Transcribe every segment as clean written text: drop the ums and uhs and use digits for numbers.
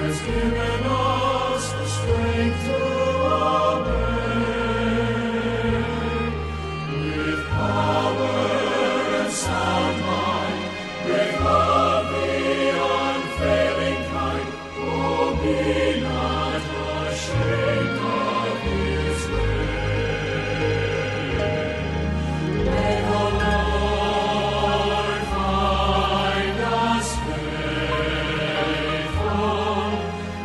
has given us the strength to obey. With power and sound mind, with love the unfailing kind, oh, be not ashamed of His way. May the Lord find us faithful.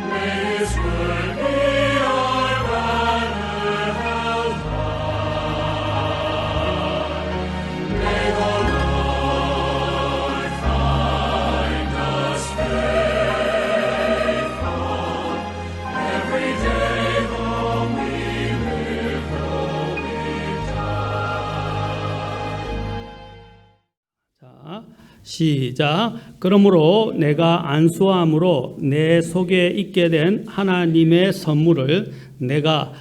May His word be our banner held high. May the Lord find us faithful. Every day though we live, though we die. 자, 시작. 그러므로 내가 안수함으로 내 속에 있게 된 하나님의 선물을 내가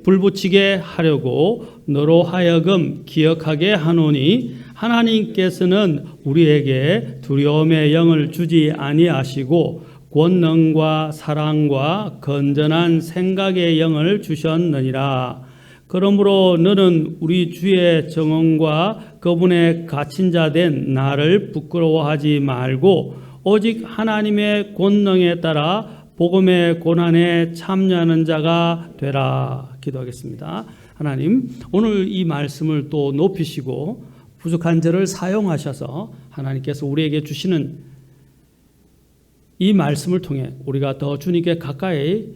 불붙이게 하려고 너로 하여금 기억하게 하노니 하나님께서는 우리에게 두려움의 영을 주지 아니하시고 권능과 사랑과 건전한 생각의 영을 주셨느니라. 그러므로 너는 우리 주의 정언과 그분의 갇힌 자 된 나를 부끄러워하지 말고 오직 하나님의 권능에 따라 복음의 고난에 참여하는 자가 되라. 기도하겠습니다. 하나님, 오늘 이 말씀을 또 높이시고 부족한 저를 사용하셔서 하나님께서 우리에게 주시는 이 말씀을 통해 우리가 더 주님께 가까이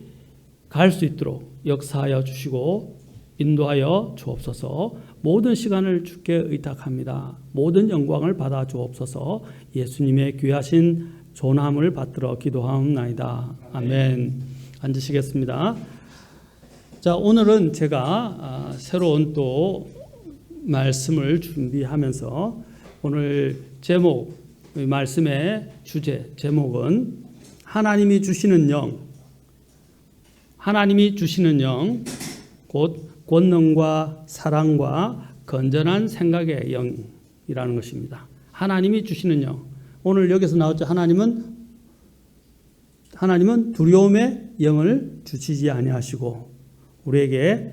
갈 수 있도록 역사하여 주시고 인도하여 주옵소서. 모든 시간을 주께 의탁합니다. 모든 영광을 받아 주옵소서. 예수님의 귀하신 존함을 받들어 기도하옵나이다. 아멘. 앉으시겠습니다. 자, 오늘은 제가 새로운 또 말씀을 준비하면서 오늘 제목, 말씀의 주제, 제목은 하나님이 주시는 영, 하나님이 주시는 영, 곧 권능과 사랑과 건전한 생각의 영이라는 것입니다. 하나님이 주시는 영. 오늘 여기서 나왔죠. 하나님은 두려움의 영을 주시지 아니하시고 우리에게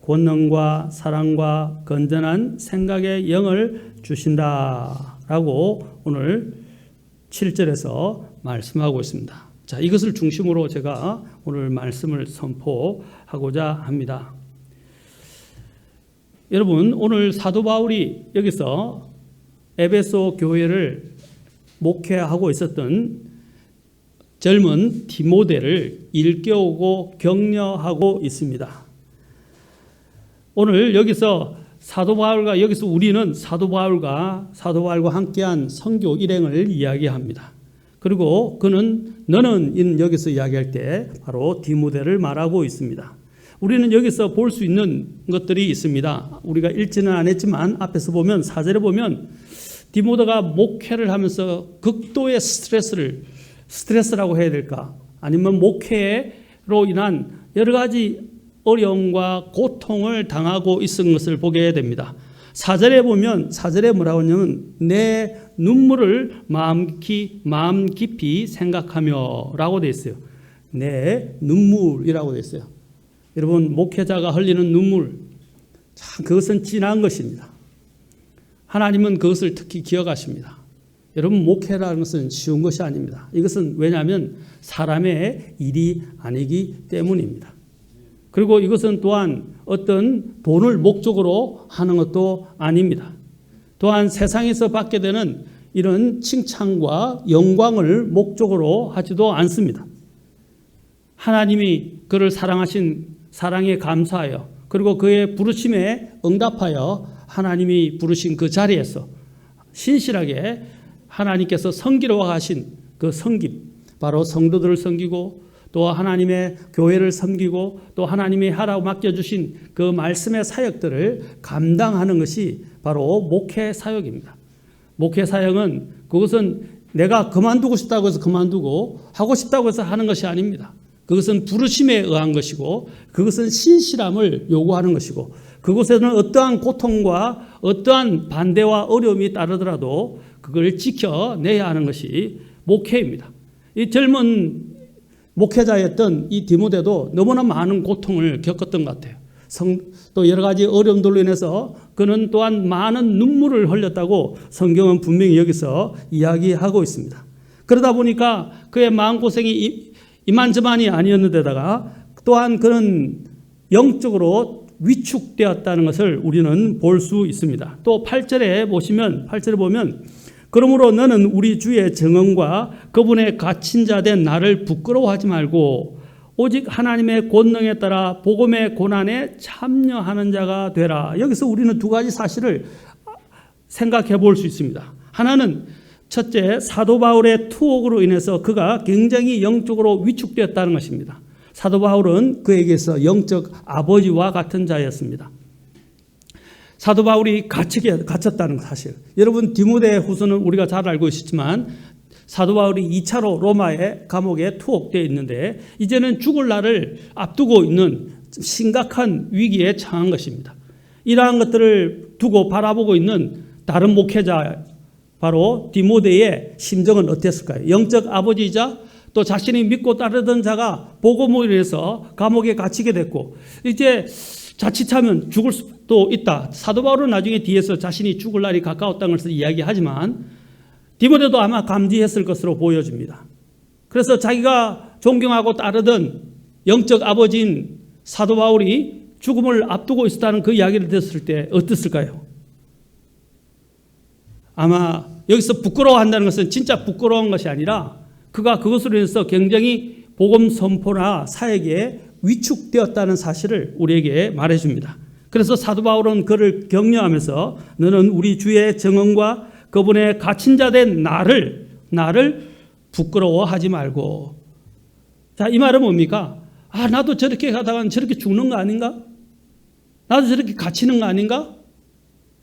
권능과 사랑과 건전한 생각의 영을 주신다라고 오늘 7절에서 말씀하고 있습니다. 자, 이것을 중심으로 제가 오늘 말씀을 선포하고자 합니다. 여러분, 오늘 사도 바울이 여기서 에베소 교회를 목회하고 있었던 젊은 디모데를 일깨우고 격려하고 있습니다. 오늘 여기서 사도 바울과 여기서 우리는 사도 바울과 함께한 선교 일행을 이야기합니다. 그리고 너는 여기서 이야기할 때 바로 디모데를 말하고 있습니다. 우리는 여기서 볼 수 있는 것들이 있습니다. 우리가 읽지는 않았지만 앞에서 보면 4절에 보면 디모데가 목회를 하면서 극도의 스트레스라고 해야 될까? 아니면 목회로 인한 여러 가지 어려움과 고통을 당하고 있은 것을 보게 됩니다. 4절에 보면 4절에 뭐라고 하냐면 내 눈물을 마음 깊이 생각하며 라고 되어 있어요. 내 눈물이라고 되어 있어요. 여러분, 목회자가 흘리는 눈물, 참 그것은 진한 것입니다. 하나님은 그것을 특히 기억하십니다. 여러분, 목회라는 것은 쉬운 것이 아닙니다. 이것은 왜냐하면 사람의 일이 아니기 때문입니다. 그리고 이것은 또한 어떤 돈을 목적으로 하는 것도 아닙니다. 또한 세상에서 받게 되는 이런 칭찬과 영광을 목적으로 하지도 않습니다. 하나님이 그를 사랑하신 사랑에 감사하여 그리고 그의 부르심에 응답하여 하나님이 부르신 그 자리에서 신실하게 하나님께서 섬기러 하신 그 섬김, 바로 성도들을 섬기고 또 하나님의 교회를 섬기고 또 하나님이 하라고 맡겨주신 그 말씀의 사역들을 감당하는 것이 바로 목회 사역입니다. 목회 사역은 그것은 내가 그만두고 싶다고 해서 그만두고 하고 싶다고 해서 하는 것이 아닙니다. 그것은 부르심에 의한 것이고 그것은 신실함을 요구하는 것이고 그곳에는 어떠한 고통과 어떠한 반대와 어려움이 따르더라도 그걸 지켜내야 하는 것이 목회입니다. 이 젊은 목회자였던 이 디모데도 너무나 많은 고통을 겪었던 것 같아요. 또 여러 가지 어려움들로 인해서 그는 또한 많은 눈물을 흘렸다고 성경은 분명히 여기서 이야기하고 있습니다. 그러다 보니까 그의 마음고생이 이만저만이 아니었는데다가 또한 그는 영적으로 위축되었다는 것을 우리는 볼 수 있습니다. 또 8절에 보면 그러므로 너는 우리 주의 정언과 그분의 갇힌 자 된 나를 부끄러워하지 말고 오직 하나님의 권능에 따라 복음의 고난에 참여하는 자가 되라. 여기서 우리는 두 가지 사실을 생각해 볼 수 있습니다. 하나는 첫째, 사도 바울의 투옥으로 인해서 그가 굉장히 영적으로 위축되었다는 것입니다. 사도 바울은 그에게서 영적 아버지와 같은 자였습니다. 사도 바울이 갇혔다는 사실. 여러분, 디모데 후서는 우리가 잘 알고 있지만 사도 바울이 2차로 로마의 감옥에 투옥되어 있는데 이제는 죽을 날을 앞두고 있는 심각한 위기에 처한 것입니다. 이러한 것들을 두고 바라보고 있는 다른 목회자 바로 디모데의 심정은 어땠을까요? 영적 아버지이자 또 자신이 믿고 따르던 자가 복음으로 인해서 감옥에 갇히게 됐고 이제 자칫하면 죽을 수도 있다. 사도 바울은 나중에 뒤에서 자신이 죽을 날이 가까웠다는 것을 이야기하지만 디모데도 아마 감지했을 것으로 보여집니다. 그래서 자기가 존경하고 따르던 영적 아버지인 사도 바울이 죽음을 앞두고 있었다는 그 이야기를 들었을 때 어땠을까요? 아마 여기서 부끄러워한다는 것은 진짜 부끄러운 것이 아니라 그가 그것으로 인해서 굉장히 복음 선포나 사역에 위축되었다는 사실을 우리에게 말해줍니다. 그래서 사도 바울은 그를 격려하면서 너는 우리 주의 정언과 그분의 갇힌 자 된 나를 부끄러워하지 말고. 자, 이 말은 뭡니까? 나도 저렇게 가다가 저렇게 죽는 거 아닌가? 나도 저렇게 갇히는 거 아닌가?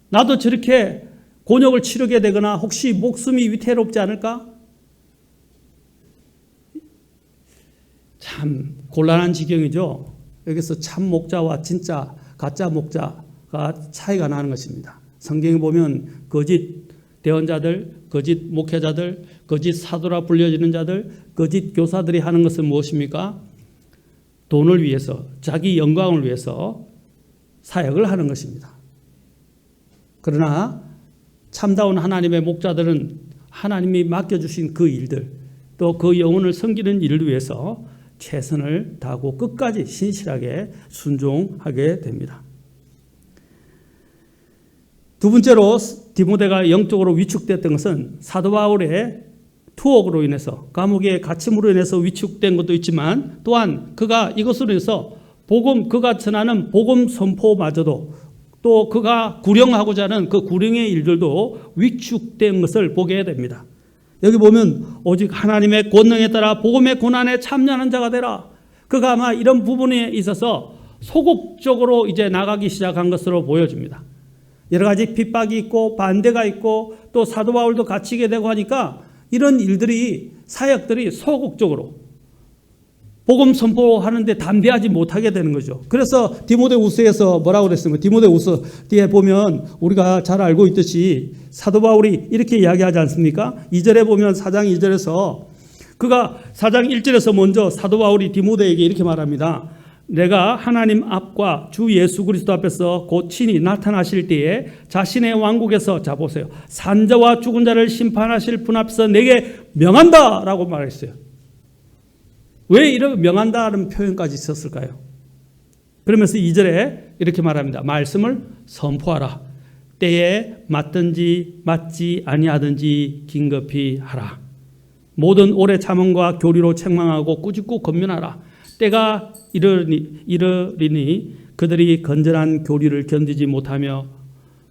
나도 저렇게 곤욕을 치르게 되거나 혹시 목숨이 위태롭지 않을까? 참 곤란한 지경이죠. 여기서 참 목자와 진짜 가짜 목자가 차이가 나는 것입니다. 성경에 보면 거짓 대언자들, 거짓 목회자들, 거짓 사도라 불려지는 자들, 거짓 교사들이 하는 것은 무엇입니까? 돈을 위해서, 자기 영광을 위해서 사역을 하는 것입니다. 그러나 참다운 하나님의 목자들은 하나님이 맡겨주신 그 일들, 또 그 영혼을 섬기는 일을 위해서 최선을 다하고 끝까지 신실하게 순종하게 됩니다. 두 번째로 디모데가 영적으로 위축됐던 것은 사도 바울의 투옥으로 인해서 감옥의 갇힘으로 인해서 위축된 것도 있지만 또한 그가 이것으로 인해서 그가 전하는 복음 선포마저도 또 그가 구령하고자 하는 그 구령의 일들도 위축된 것을 보게 됩니다. 여기 보면 오직 하나님의 권능에 따라 복음의 고난에 참여하는 자가 되라. 그가 아마 이런 부분에 있어서 소극적으로 이제 나가기 시작한 것으로 보여집니다. 여러 가지 핍박이 있고 반대가 있고 또 사도 바울도 갇히게 되고 하니까 이런 일들이 사역들이 소극적으로 복음 선포하는데 담대하지 못하게 되는 거죠. 그래서 디모데후서에서 뭐라고 그랬습니까? 디모데후서 뒤에 보면 우리가 잘 알고 있듯이 사도 바울이 이렇게 이야기하지 않습니까? 2절에 보면 4장 2절에서 그가 4장 1절에서 먼저 사도 바울이 디모데에게 이렇게 말합니다. 내가 하나님 앞과 주 예수 그리스도 앞에서 곧 친히 나타나실 때에 자신의 왕국에서 자 보세요. 산자와 죽은 자를 심판하실 분 앞에서 내게 명한다 라고 말했어요. 왜 이런 명한다는 표현까지 썼을까요? 그러면서 2절에 이렇게 말합니다. 말씀을 선포하라. 때에 맞든지 맞지 아니하든지 긴급히 하라. 모든 오래 참음과 교리로 책망하고 꾸짖고 권면하라. 때가 이르리니 그들이 건전한 교리를 견디지 못하며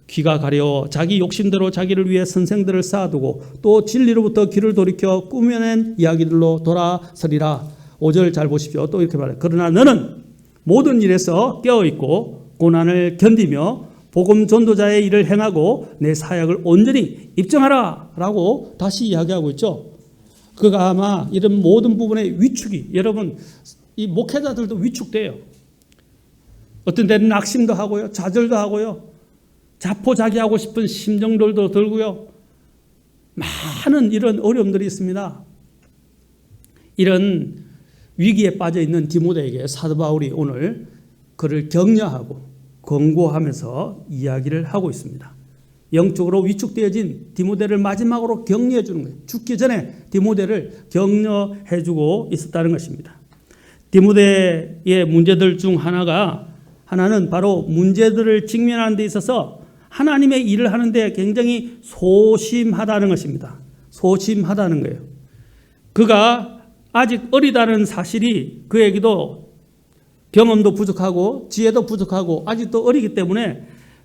귀가 가려워 자기 욕심대로 자기를 위해 선생들을 쌓아두고 또 진리로부터 귀를 돌이켜 꾸며낸 이야기들로 돌아서리라. 5절 잘 보십시오. 또 이렇게 말해요. 그러나 너는 모든 일에서 깨어있고 고난을 견디며 복음 전도자의 일을 행하고 내 사역을 온전히 입증하라 라고 다시 이야기하고 있죠. 그가 아마 이런 모든 부분의 위축이 여러분 이 목회자들도 위축돼요. 어떤 때는 낙심도 하고요. 좌절도 하고요. 자포자기하고 싶은 심정들도 들고요. 많은 이런 어려움들이 있습니다. 이런 위기에 빠져 있는 디모데에게 사도 바울이 오늘 그를 격려하고 권고하면서 이야기를 하고 있습니다. 영적으로 위축되어진 디모데를 마지막으로 격려해 주는 거예요. 죽기 전에 디모데를 격려해 주고 있었다는 것입니다. 디모데의 문제들 중 하나는 바로 문제들을 직면하는 데 있어서 하나님의 일을 하는데 굉장히 소심하다는 것입니다. 소심하다는 거예요. 그가 아직 어리다는 사실이 그에게도 경험도 부족하고 지혜도 부족하고 아직도 어리기 때문에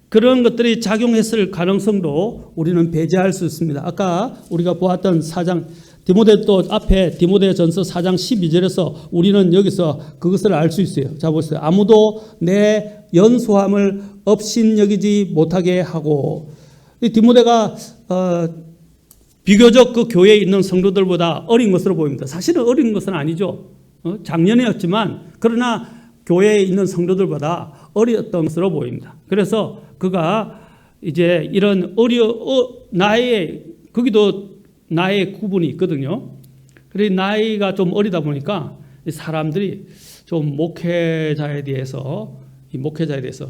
그런 것들이 작용했을 가능성도 우리는 배제할 수 있습니다. 아까 우리가 보았던 4장 디모데도 앞에 디모데전서 4장 12절에서 우리는 여기서 그것을 알 수 있어요. 자 보세요. 아무도 내 연소함을 업신여기지 못하게 하고, 이 디모데가 비교적 그 교회에 있는 성도들보다 어린 것으로 보입니다. 사실은 어린 것은 아니죠. 작년이었지만 그러나 교회에 있는 성도들보다 어렸던 것으로 보입니다. 그래서 그가 이제 이런 거기도 나이의 구분이 있거든요. 그래서 나이가 좀 어리다 보니까 사람들이 좀 목회자에 대해서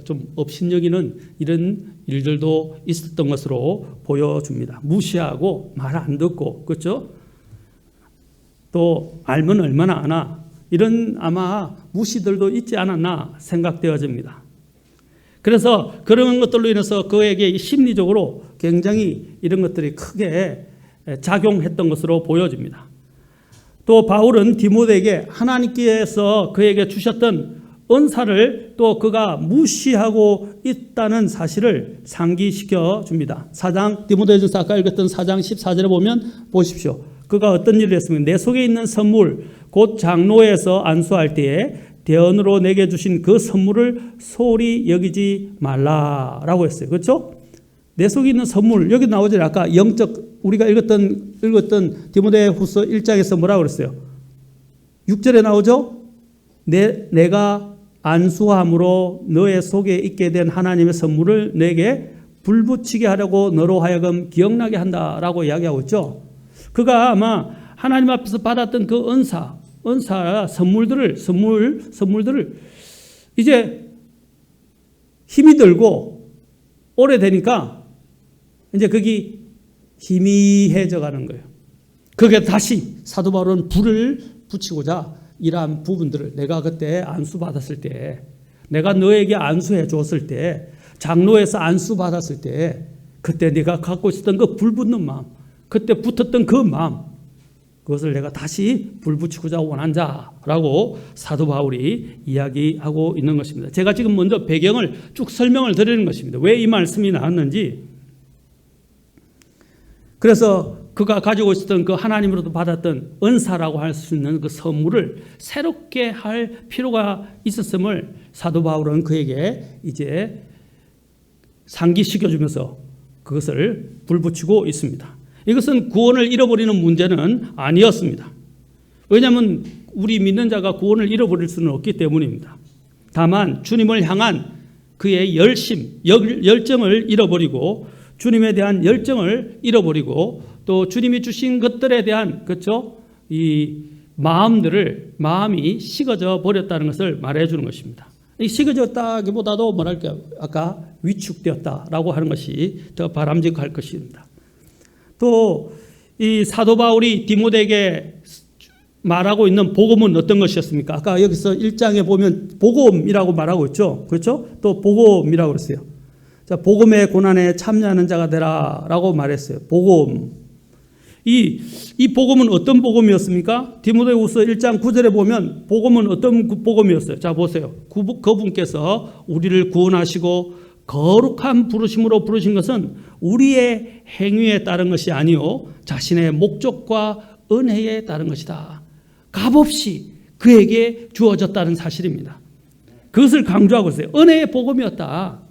좀 업신여기는 이런 일들도 있었던 것으로 보여줍니다. 무시하고 말 안 듣고, 그렇죠? 또 알면 얼마나 아나, 이런 아마 무시들도 있지 않았나 생각되어집니다. 그래서 그런 것들로 인해서 그에게 심리적으로 굉장히 이런 것들이 크게 작용했던 것으로 보여집니다. 또 바울은 디모데에게 하나님께서 그에게 주셨던 은사를 또 그가 무시하고 있다는 사실을 상기시켜 줍니다. 디모데전서 아까 읽었던 4장 14절에 보면 보십시오. 그가 어떤 일을 했습니까? 내 속에 있는 선물 곧 장로에서 안수할 때에 대언으로 내게 주신 그 선물을 소홀히 여기지 말라라고 했어요. 그렇죠? 내 속에 있는 선물, 여기 나오죠. 아까 우리가 읽었던 디모데후서 1장에서 뭐라고 그랬어요? 6절에 나오죠? 내가 안수함으로 너의 속에 있게 된 하나님의 선물을 내게 불붙이게 하려고 너로 하여금 기억나게 한다라고 이야기하고 있죠. 그가 아마 하나님 앞에서 받았던 그 은사 선물들을 이제 힘이 들고 오래되니까 이제 그게 희미해져 가는 거예요. 그게 다시 사도 바울은 불을 붙이고자 이러한 부분들을 내가 그때 안수 받았을 때, 내가 너에게 안수해 줬을 때, 장로에서 안수 받았을 때, 그때 네가 갖고 있었던 그 불붙는 마음, 그때 붙었던 그 마음, 그것을 내가 다시 불붙이고자 원한다라고 사도 바울이 이야기하고 있는 것입니다. 제가 지금 먼저 배경을 쭉 설명을 드리는 것입니다. 왜 이 말씀이 나왔는지. 그래서 그가 가지고 있었던 그 하나님으로부터 받았던 은사라고 할 수 있는 그 선물을 새롭게 할 필요가 있었음을 사도 바울은 그에게 이제 상기시켜주면서 그것을 불붙이고 있습니다. 이것은 구원을 잃어버리는 문제는 아니었습니다. 왜냐하면 우리 믿는 자가 구원을 잃어버릴 수는 없기 때문입니다. 다만 주님을 향한 그의 열정을 잃어버리고 주님에 대한 열정을 잃어버리고 또 주님이 주신 것들에 대한 이 마음이 식어져 버렸다는 것을 말해주는 것입니다. 이 식어졌다기보다도 뭐랄까요? 아까 위축되었다라고 하는 것이 더 바람직할 것입니다. 또 이 사도 바울이 디모데에게 말하고 있는 복음은 어떤 것이었습니까? 아까 여기서 1장에 보면 복음이라고 말하고 있죠. 그렇죠? 또 복음이라고 그랬어요. 자, 복음의 고난에 참여하는 자가 되라라고 말했어요. 복음. 이 복음은 어떤 복음이었습니까? 디모데후서 1장 9절에 보면 복음은 어떤 복음이었어요? 자, 보세요. 그분께서 우리를 구원하시고 거룩한 부르심으로 부르신 것은 우리의 행위에 따른 것이 아니요 자신의 목적과 은혜에 따른 것이다. 값없이 그에게 주어졌다는 사실입니다. 그것을 강조하고 있어요. 은혜의 복음이었다.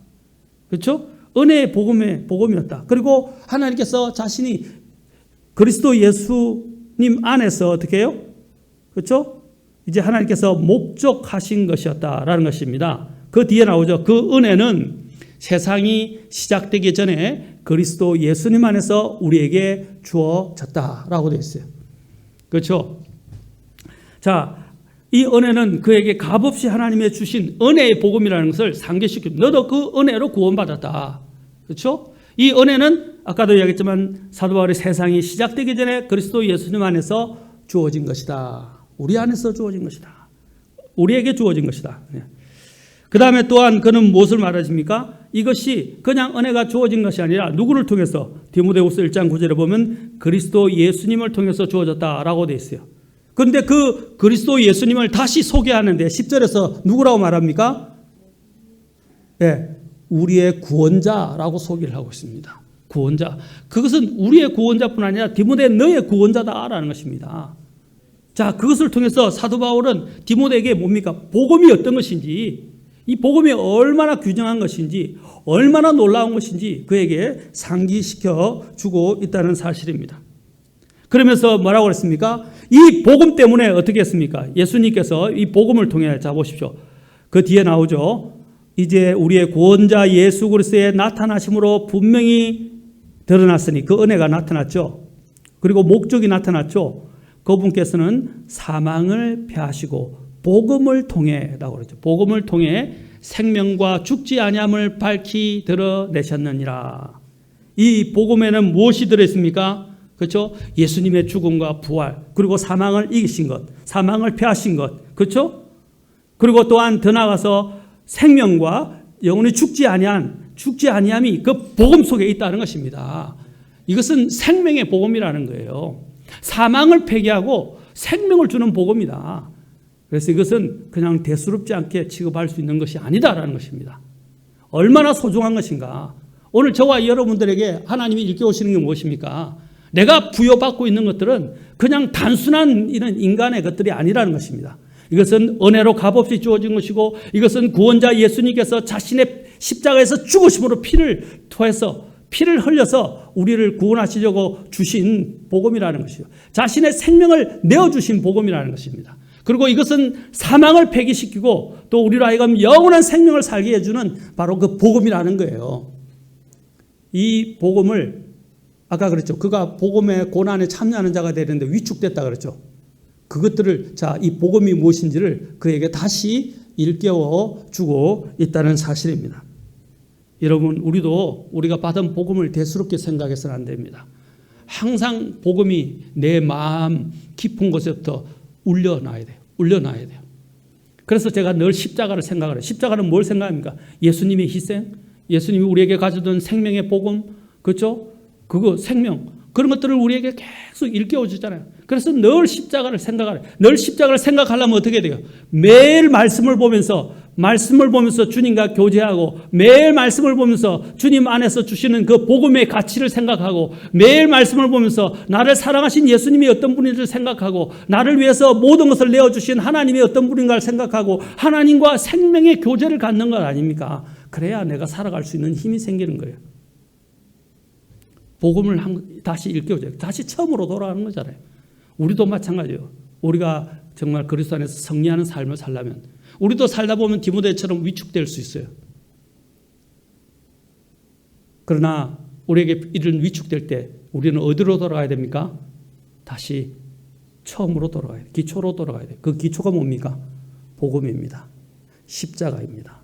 그렇죠? 은혜의 복음이었다. 그리고 하나님께서 자신이 그리스도 예수님 안에서 어떻게 해요? 그렇죠? 이제 하나님께서 목적하신 것이었다라는 것입니다. 그 뒤에 나오죠. 그 은혜는 세상이 시작되기 전에 그리스도 예수님 안에서 우리에게 주어졌다라고 되어 있어요. 그렇죠? 자, 이 은혜는 그에게 값없이 하나님의 주신 은혜의 복음이라는 것을 상기시킵니다. 너도 그 은혜로 구원받았다. 그렇죠? 이 은혜는 아까도 이야기했지만 사도 바울이 세상이 시작되기 전에 그리스도 예수님 안에서 주어진 것이다. 우리 안에서 주어진 것이다. 우리에게 주어진 것이다. 그 다음에 또한 그는 무엇을 말하십니까? 이것이 그냥 은혜가 주어진 것이 아니라 누구를 통해서? 디모데후서 1장 9절에 보면 그리스도 예수님을 통해서 주어졌다라고 되어 있어요. 그런데 그 그리스도 예수님을 다시 소개하는데 10절에서 누구라고 말합니까? 네, 우리의 구원자라고 소개를 하고 있습니다. 구원자. 그것은 우리의 구원자뿐 아니라 디모데 너의 구원자다라는 것입니다. 자, 그것을 통해서 사도 바울은 디모데에게 뭡니까? 복음이 어떤 것인지, 이 복음이 얼마나 귀중한 것인지, 얼마나 놀라운 것인지 그에게 상기시켜 주고 있다는 사실입니다. 그러면서 뭐라고 그랬습니까? 이 복음 때문에 어떻게 했습니까? 예수님께서 이 복음을 통해, 자 보십시오. 그 뒤에 나오죠. 이제 우리의 구원자 예수 그리스도의 나타나심으로 분명히 드러났으니, 그 은혜가 나타났죠. 그리고 목적이 나타났죠. 그분께서는 사망을 패하시고 복음을 통해라고 그러죠. 복음을 통해 생명과 죽지 아니함을 밝히 드러내셨느니라. 이 복음에는 무엇이 들어있습니까? 그렇죠? 예수님의 죽음과 부활, 그리고 사망을 이기신 것, 사망을 패하신 것, 그렇죠? 그리고 또한 더 나아가서 생명과 영원히 죽지 아니함이 그 복음 속에 있다는 것입니다. 이것은 생명의 복음이라는 거예요. 사망을 폐기하고 생명을 주는 복음이다. 그래서 이것은 그냥 대수롭지 않게 취급할 수 있는 것이 아니다라는 것입니다. 얼마나 소중한 것인가. 오늘 저와 여러분들에게 하나님이 일깨우시는 게 무엇입니까? 내가 부여받고 있는 것들은 그냥 단순한 이런 인간의 것들이 아니라는 것입니다. 이것은 은혜로 값없이 주어진 것이고, 이것은 구원자 예수님께서 자신의 십자가에서 죽으심으로 피를 토해서, 피를 흘려서 우리를 구원하시려고 주신 복음이라는 것이죠. 자신의 생명을 내어주신 복음이라는 것입니다. 그리고 이것은 사망을 폐기시키고 또 우리로 하여금 영원한 생명을 살게 해주는 바로 그 복음이라는 거예요. 이 복음을 아까 그랬죠. 그가 복음의 고난에 참여하는 자가 되는데 위축됐다 그랬죠. 그것들을, 자, 이 복음이 무엇인지를 그에게 다시 일깨워 주고 있다는 사실입니다. 여러분, 우리가 받은 복음을 대수롭게 생각해서는 안 됩니다. 항상 복음이 내 마음 깊은 곳에부터 울려놔야 돼요. 그래서 제가 늘 십자가를 생각을 해요. 십자가는 뭘 생각합니까? 예수님의 희생, 예수님이 우리에게 가져둔 생명의 복음, 그렇죠? 그거 생명, 그런 것들을 우리에게 계속 일깨워 주잖아요. 그래서 늘 십자가를 생각하래. 늘 십자가를 생각하려면 어떻게 돼요? 매일 말씀을 보면서 주님과 교제하고, 매일 말씀을 보면서 주님 안에서 주시는 그 복음의 가치를 생각하고, 매일 말씀을 보면서 나를 사랑하신 예수님이 어떤 분인지를 생각하고, 나를 위해서 모든 것을 내어주신 하나님이 어떤 분인가를 생각하고, 하나님과 생명의 교제를 갖는 것 아닙니까? 그래야 내가 살아갈 수 있는 힘이 생기는 거예요. 복음을 다시 일깨워줘요. 다시 처음으로 돌아가는 거잖아요. 우리도 마찬가지예요. 우리가 정말 그리스도 안에서 승리하는 삶을 살려면, 우리도 살다 보면 디모데처럼 위축될 수 있어요. 그러나 우리에게 이런 위축될 때 우리는 어디로 돌아가야 됩니까? 다시 처음으로 돌아가야 돼요. 기초로 돌아가야 돼요. 그 기초가 뭡니까? 복음입니다. 십자가입니다.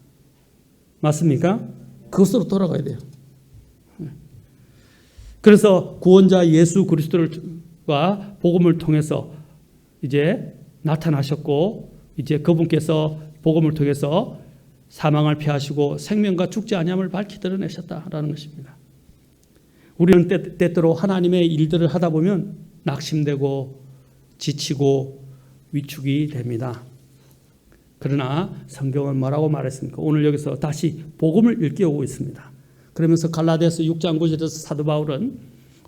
맞습니까? 그것으로 돌아가야 돼요. 그래서 구원자 예수 그리스도와 복음을 통해서 이제 나타나셨고, 이제 그분께서 복음을 통해서 사망을 피하시고 생명과 죽지 아니함을 밝히 드러내셨다라는 것입니다. 우리는 때때로 하나님의 일들을 하다 보면 낙심되고 지치고 위축이 됩니다. 그러나 성경은 뭐라고 말했습니까? 오늘 여기서 다시 복음을 일깨우고 있습니다. 그러면서 갈라디아서 6장 9절에서 사도 바울은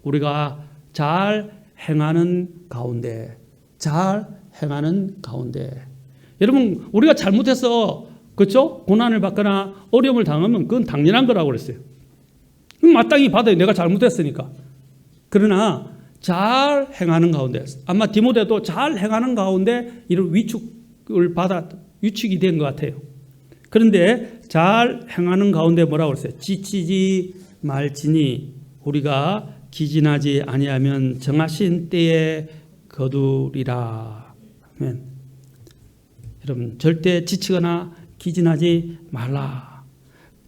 우리가 잘 행하는 가운데, 여러분, 우리가 잘못해서, 그렇죠? 고난을 받거나 어려움을 당하면 그건 당연한 거라고 그랬어요. 마땅히 받아요. 내가 잘못했으니까. 그러나 잘 행하는 가운데, 아마 디모데도 잘 행하는 가운데 이런 위축이 된 것 같아요. 그런데 잘 행하는 가운데 뭐라고 그랬어요? 지치지 말지니 우리가 기진하지 아니하면 정하신 때에 거두리라. 아멘. 여러분 절대 지치거나 기진하지 말라.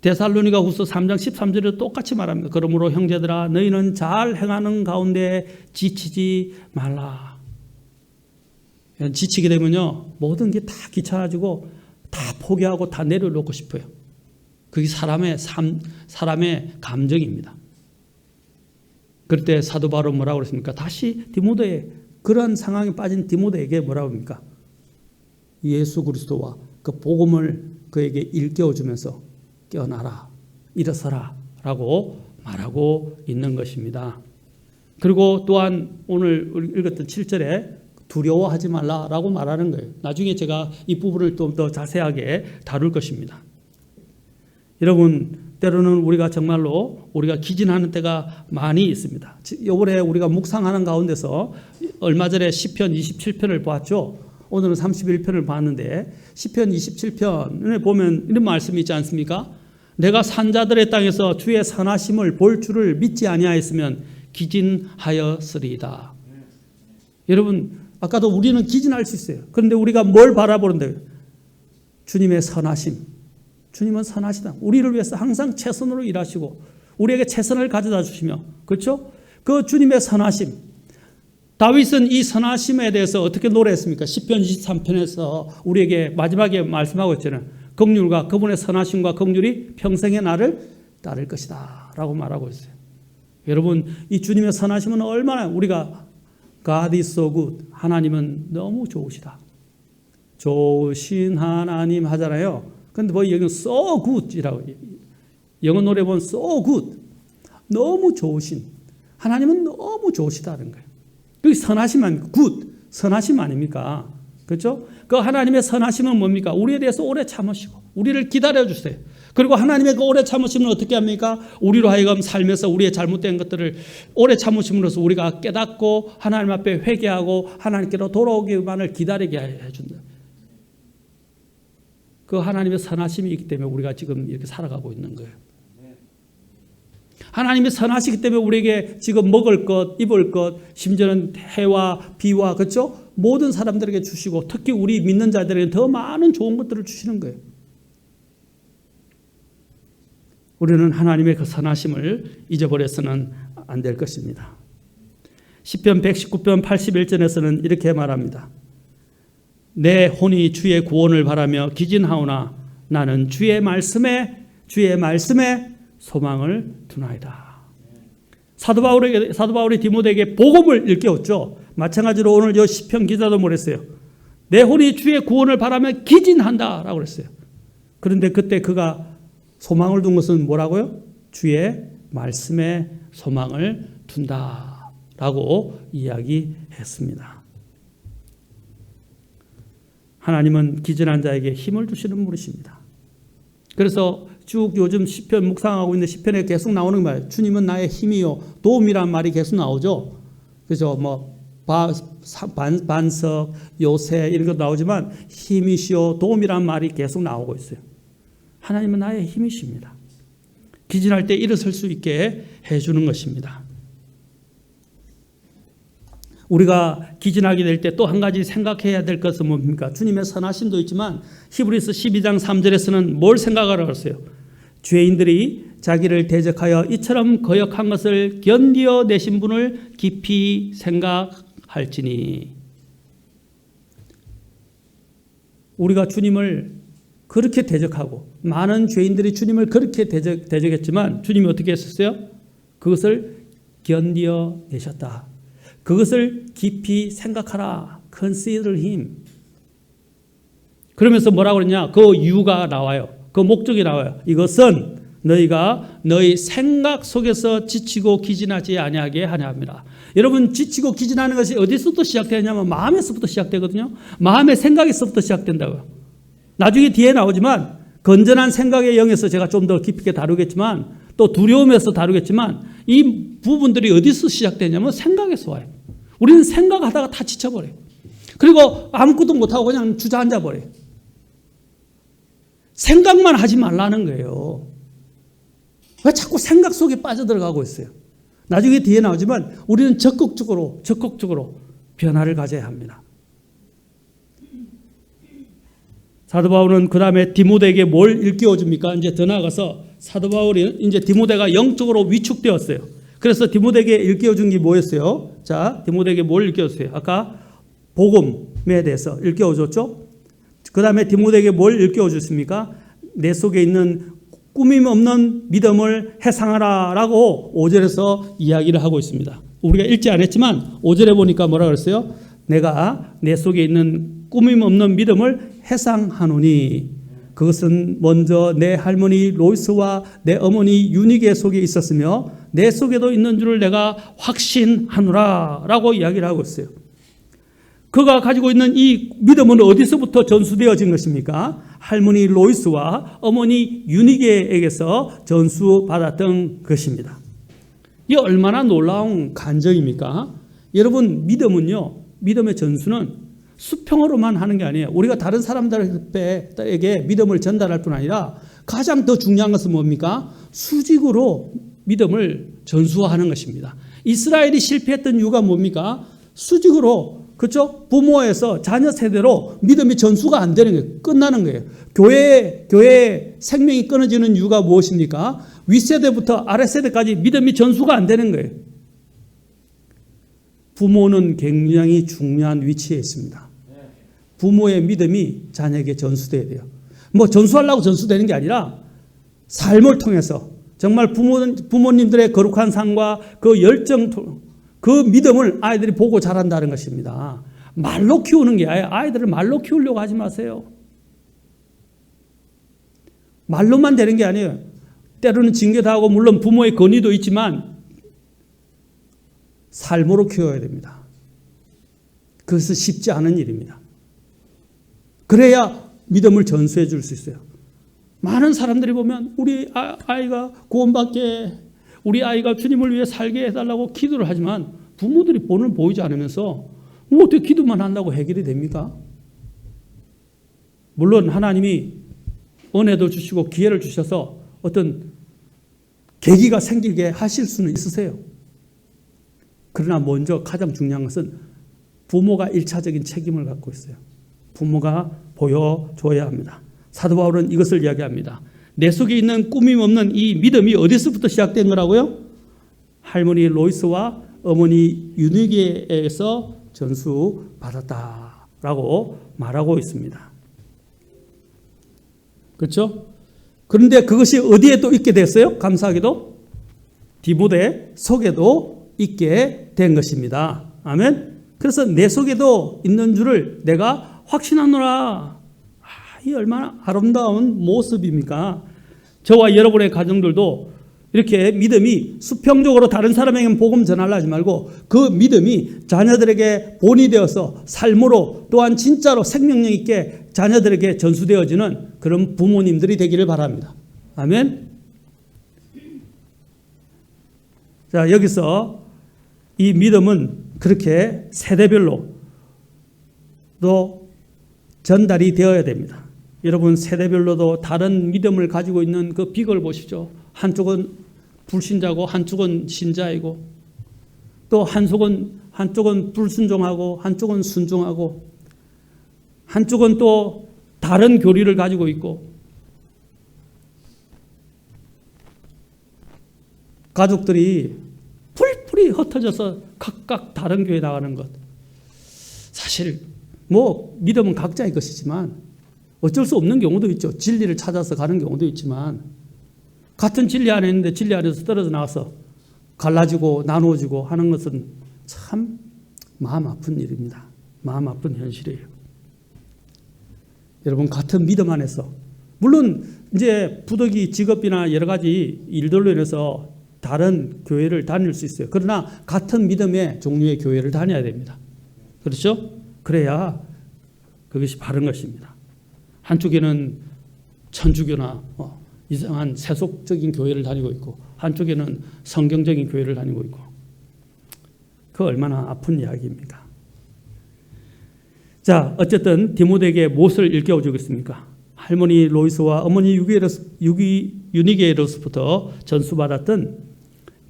데살로니가 후서 3장 13절에 똑같이 말합니다. 그러므로 형제들아 너희는 잘 행하는 가운데 지치지 말라. 지치게 되면요 모든 게 다 귀찮아지고 다 포기하고 다 내려놓고 싶어요. 그게 사람의 삶, 사람의 감정입니다. 그럴 때 사도 바울은 뭐라고 그랬습니까? 다시 디모데 그런 상황에 빠진 디모데에게 뭐라고 합니까? 예수 그리스도와 그 복음을 그에게 일깨워주면서 깨어나라, 일어서라 라고 말하고 있는 것입니다. 그리고 또한 오늘 읽었던 7절에 두려워하지 말라라고 말하는 거예요. 나중에 제가 이 부분을 좀 더 자세하게 다룰 것입니다. 여러분 때로는 우리가 정말로 우리가 기진하는 때가 많이 있습니다. 이번에 우리가 묵상하는 가운데서 얼마 전에 시편 27편을 보았죠. 오늘은 31편을 봤는데 시편 27편에 보면 이런 말씀이 있지 않습니까? 내가 산자들의 땅에서 주의 선하심을 볼 줄을 믿지 아니하였으면 기진하였으리이다. 여러분 아까도 우리는 기진할 수 있어요. 그런데 우리가 뭘 바라보는데 주님의 선하심. 주님은 선하시다. 우리를 위해서 항상 최선으로 일하시고 우리에게 최선을 가져다 주시며 그렇죠? 그 주님의 선하심. 다윗은 이 선하심에 대해서 어떻게 노래했습니까? 시편 23편에서 우리에게 마지막에 말씀하고 있잖아요. 긍휼과 그분의 선하심과 긍휼이 평생의 나를 따를 것이다 라고 말하고 있어요. 여러분 이 주님의 선하심은 얼마나 우리가 God is so good. 하나님은 너무 좋으시다. 좋으신 하나님 하잖아요. 근데 뭐 여기는 so good이라고 영어 노래 보면 so good. 너무 좋으신 하나님은 너무 좋으시다는 거예요. 그 선하심은 good, 선하심 아닙니까? 그렇죠? 그 하나님의 선하심은 뭡니까? 우리에 대해서 오래 참으시고 우리를 기다려 주세요. 그리고 하나님의 그 오래 참으심은 어떻게 합니까? 우리로 하여금 살면서 우리의 잘못된 것들을 오래 참으심으로써 우리가 깨닫고 하나님 앞에 회개하고 하나님께로 돌아오기만을 기다리게 해준다. 그 하나님의 선하심이 있기 때문에 우리가 지금 이렇게 살아가고 있는 거예요. 하나님이 선하시기 때문에 우리에게 지금 먹을 것, 입을 것, 심지어는 해와 비와 그렇죠? 모든 사람들에게 주시고 특히 우리 믿는 자들에게 더 많은 좋은 것들을 주시는 거예요. 우리는 하나님의 그 선하심을 잊어버려서는 안 될 것입니다. 시편 119편 81절에서는 이렇게 말합니다. 내 혼이 주의 구원을 바라며 기진하오나 나는 주의 말씀에 소망을 두나이다. 사도 바울이 디모데에게 복음을 일깨웠죠. 마찬가지로 오늘 저 시편 기자도 뭐랬어요? 내 혼이 주의 구원을 바라며 기진한다라고 그랬어요. 그런데 그때 그가 소망을 둔 것은 뭐라고요? 주의 말씀에 소망을 둔다라고 이야기했습니다. 하나님은 기진한 자에게 힘을 주시는 분이십니다. 그래서 쭉 요즘 시편 묵상하고 있는 시편에 계속 나오는 말, 주님은 나의 힘이요 도움이란 말이 계속 나오죠. 그래서 뭐 반석, 요새 이런 것 나오지만 힘이시요 도움이란 말이 계속 나오고 있어요. 하나님은 나의 힘이십니다. 기진할 때 일어설 수 있게 해주는 것입니다. 우리가 기진하게 될 때 또 한 가지 생각해야 될 것은 뭡니까? 주님의 선하심도 있지만 히브리서 12장 3절에서는 뭘 생각하라고 했어요? 죄인들이 자기를 대적하여 이처럼 거역한 것을 견디어 내신 분을 깊이 생각할지니. 우리가 주님을 그렇게 대적하고 많은 죄인들이 주님을 그렇게 대적했지만 주님이 어떻게 했었어요? 그것을 견디어 내셨다. 그것을 깊이 생각하라. Consider him. 그러면서 뭐라고 그러냐? 그 이유가 나와요. 그 목적이 나와요. 이것은 너희가 너희 생각 속에서 지치고 기진하지 아니하게 하냐 합니다. 여러분 지치고 기진하는 것이 어디서부터 시작되냐면 마음에서부터 시작되거든요. 마음의 생각에서부터 시작된다고요. 나중에 뒤에 나오지만 건전한 생각의 영에서 제가 좀 더 깊게 다루겠지만 또 두려움에서 다루겠지만 이 부분들이 어디서 시작되냐면 생각에서 와요. 우리는 생각하다가 다 지쳐버려요. 그리고 아무것도 못하고 그냥 주저앉아버려요. 생각만 하지 말라는 거예요. 왜 자꾸 생각 속에 빠져들어가고 있어요? 나중에 뒤에 나오지만 우리는 적극적으로 변화를 가져야 합니다. 사도 바울은 그 다음에 디모데에게 뭘 일깨워 줍니까? 이제 더 나아가서 사도 바울이 이제 디모데가 영적으로 위축되었어요. 그래서 디모데에게 일깨워 준 게 뭐였어요? 자, 디모데에게 뭘 일깨워 줬어요? 아까 복음에 대해서 일깨워 줬죠? 그 다음에 디모데에게 뭘 일깨워 줬습니까? 내 속에 있는 꾸밈 없는 믿음을 해상하라 라고 5절에서 이야기를 하고 있습니다. 우리가 읽지 않았지만 5절에 보니까 뭐라 그랬어요? 내가 내 속에 있는 꾸밈 없는 믿음을 해상하노니 그것은 먼저 내 할머니 로이스와 내 어머니 유니게 속에 있었으며 내 속에도 있는 줄을 내가 확신하노라 라고 이야기를 하고 있어요. 그가 가지고 있는 이 믿음은 어디서부터 전수되어진 것입니까? 할머니 로이스와 어머니 유니게에게서 전수받았던 것입니다. 이게 얼마나 놀라운 간증입니까? 여러분, 믿음의 전수는 수평으로만 하는 게 아니에요. 우리가 다른 사람들에게 믿음을 전달할 뿐 아니라 가장 더 중요한 것은 뭡니까? 수직으로 믿음을 전수하는 것입니다. 이스라엘이 실패했던 이유가 뭡니까? 수직으로, 그렇죠? 부모에서 자녀 세대로 믿음이 전수가 안 되는 거예요. 끝나는 거예요. 교회의 생명이 끊어지는 이유가 무엇입니까? 윗세대부터 아랫세대까지 믿음이 전수가 안 되는 거예요. 부모는 굉장히 중요한 위치에 있습니다. 부모의 믿음이 자녀에게 전수돼야 돼요. 뭐 전수하려고 전수되는 게 아니라 삶을 통해서 정말 부모님들의 거룩한 삶과 그 열정, 그 믿음을 아이들이 보고 자란다는 것입니다. 말로 키우는 게 아니에요. 아이들을 말로 키우려고 하지 마세요. 말로만 되는 게 아니에요. 때로는 징계도 하고 물론 부모의 권위도 있지만 삶으로 키워야 됩니다. 그것은 쉽지 않은 일입니다. 그래야 믿음을 전수해 줄 수 있어요. 많은 사람들이 보면 우리 아이가 구원받게, 우리 아이가 주님을 위해 살게 해달라고 기도를 하지만 부모들이 본을 보이지 않으면서 어떻게 기도만 한다고 해결이 됩니까? 물론 하나님이 은혜도 주시고 기회를 주셔서 어떤 계기가 생기게 하실 수는 있으세요. 그러나 먼저 가장 중요한 것은 부모가 1차적인 책임을 갖고 있어요. 부모가 보여줘야 합니다. 사도 바울은 이것을 이야기합니다. 내 속에 있는 꾸밈 없는 이 믿음이 어디서부터 시작된 거라고요? 할머니 로이스와 어머니 유니게에서 전수받았다라고 말하고 있습니다. 그렇죠? 그런데 그것이 어디에 또 있게 됐어요? 감사하게도 디모데 속에도 있게 된 것입니다. 아멘. 그래서 내 속에도 있는 줄을 내가 확신하노라. 이 얼마나 아름다운 모습입니까? 저와 여러분의 가정들도 이렇게 믿음이 수평적으로 다른 사람에게 복음 전하려 하지 말고 그 믿음이 자녀들에게 본이 되어서 삶으로 또한 진짜로 생명력 있게 자녀들에게 전수되어지는 그런 부모님들이 되기를 바랍니다. 아멘. 자, 여기서 이 믿음은 그렇게 세대별로 또 전달이 되어야 됩니다. 여러분, 세대별로도 다른 믿음을 가지고 있는 그 비극을 보시죠. 한쪽은 불신자고 한쪽은 신자이고 또 한쪽은 불순종하고 한쪽은 순종하고 한쪽은 또 다른 교리를 가지고 있고 가족들이 풀풀이 흩어져서 각각 다른 교회에 나가는 것. 사실 뭐 믿음은 각자의 것이지만 어쩔 수 없는 경우도 있죠. 진리를 찾아서 가는 경우도 있지만 같은 진리 안에 있는데 진리 안에서 떨어져 나와서 갈라지고 나누어지고 하는 것은 참 마음 아픈 일입니다. 마음 아픈 현실이에요. 여러분, 같은 믿음 안에서 물론 이제 부득이 직업이나 여러 가지 일들로 인해서 다른 교회를 다닐 수 있어요. 그러나 같은 믿음의 종류의 교회를 다녀야 됩니다. 그렇죠? 그래야 그것이 바른 것입니다. 한쪽에는 천주교나 이상한 세속적인 교회를 다니고 있고 한쪽에는 성경적인 교회를 다니고 있고 그 얼마나 아픈 이야기입니까? 자, 어쨌든 디모데에게 무엇을 일깨워 주겠습니까? 할머니 로이스와 어머니 유니게로부터 전수받았던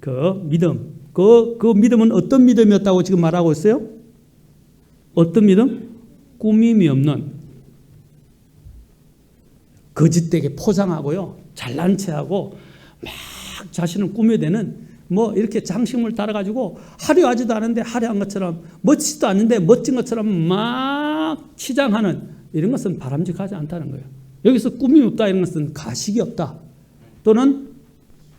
그 믿음, 그 믿음은 어떤 믿음이었다고 지금 말하고 있어요? 어떤 믿음? 꾸밈이 없는 거짓되게 포장하고요. 잘난 체하고 막 자신을 꾸며대는 뭐 이렇게 장식물 따라가지고 화려하지도 않은데 화려한 것처럼 멋지지도 않은데 멋진 것처럼 막 치장하는 이런 것은 바람직하지 않다는 거예요. 여기서 꿈이 없다 이런 것은 가식이 없다 또는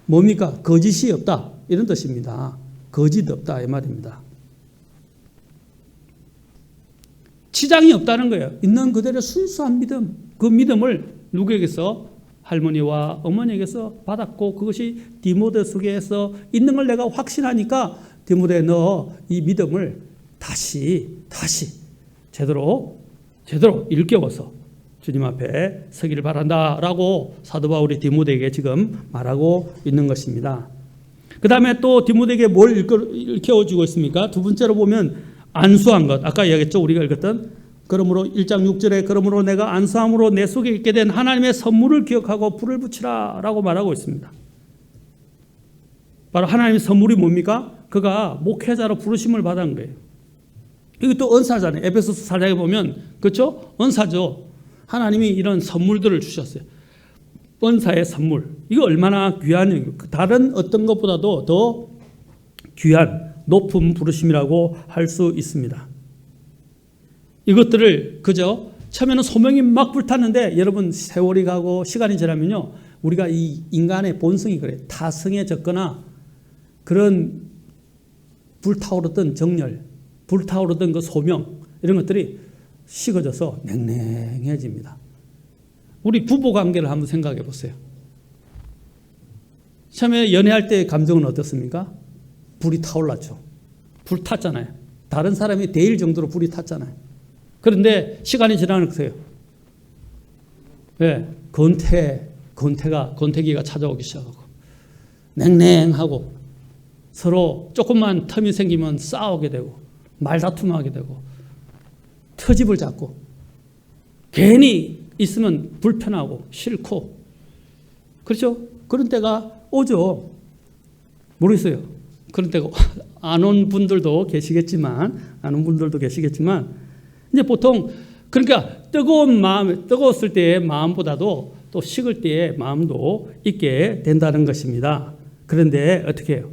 뭡니까? 거짓이 없다 이런 뜻입니다. 거짓 없다 이 말입니다. 치장이 없다는 거예요. 있는 그대로 순수한 믿음, 그 믿음을 누구에게서? 할머니와 어머니에게서 받았고 그것이 디모데서에서 있는 걸 내가 확신하니까 디모데 너 이 믿음을 다시 제대로 일깨워서 주님 앞에 서기를 바란다라고 사도 바울이 디모데에게 지금 말하고 있는 것입니다. 그 다음에 또 디모데에게 뭘 일깨워주고 있습니까? 두 번째로 보면 안수한 것. 아까 이야기했죠. 우리가 읽었던 그러므로 1장 6절에 그러므로 내가 안수함으로 내 속에 있게 된 하나님의 선물을 기억하고 불을 붙이라 라고 말하고 있습니다. 바로 하나님의 선물이 뭡니까? 그가 목회자로 부르심을 받은 거예요. 이것도 은사잖아요. 에베소서 4장에 보면 그렇죠? 은사죠. 하나님이 이런 선물들을 주셨어요. 은사의 선물. 이거 얼마나 귀한 다른 어떤 것보다도 더 귀한 높은 부르심이라고 할 수 있습니다. 이것들을 그저 처음에는 소명이 막 불탔는데 여러분 세월이 가고 시간이 지나면요 우리가 이 인간의 본성이 그래요. 타성해졌거나 그런 불타오르던 정열, 불타오르던 그 소명 이런 것들이 식어져서 냉랭해집니다. 우리 부부 관계를 한번 생각해 보세요. 처음에 연애할 때의 감정은 어떻습니까? 불이 타올랐죠. 불 탔잖아요. 다른 사람이 데일 정도로 불이 탔잖아요. 그런데 시간이 지나면서요. 네, 권태기가 찾아오기 시작하고 냉랭하고 서로 조금만 텀이 생기면 싸우게 되고 말다툼하게 되고 터집을 잡고 괜히 있으면 불편하고 싫고 그렇죠? 그런 때가 오죠. 모르겠어요. 그런 때가 안 온 분들도 계시겠지만 이제 보통 그러니까 뜨거웠을 때의 마음보다도 또 식을 때의 마음도 있게 된다는 것입니다. 그런데 어떻게 해요?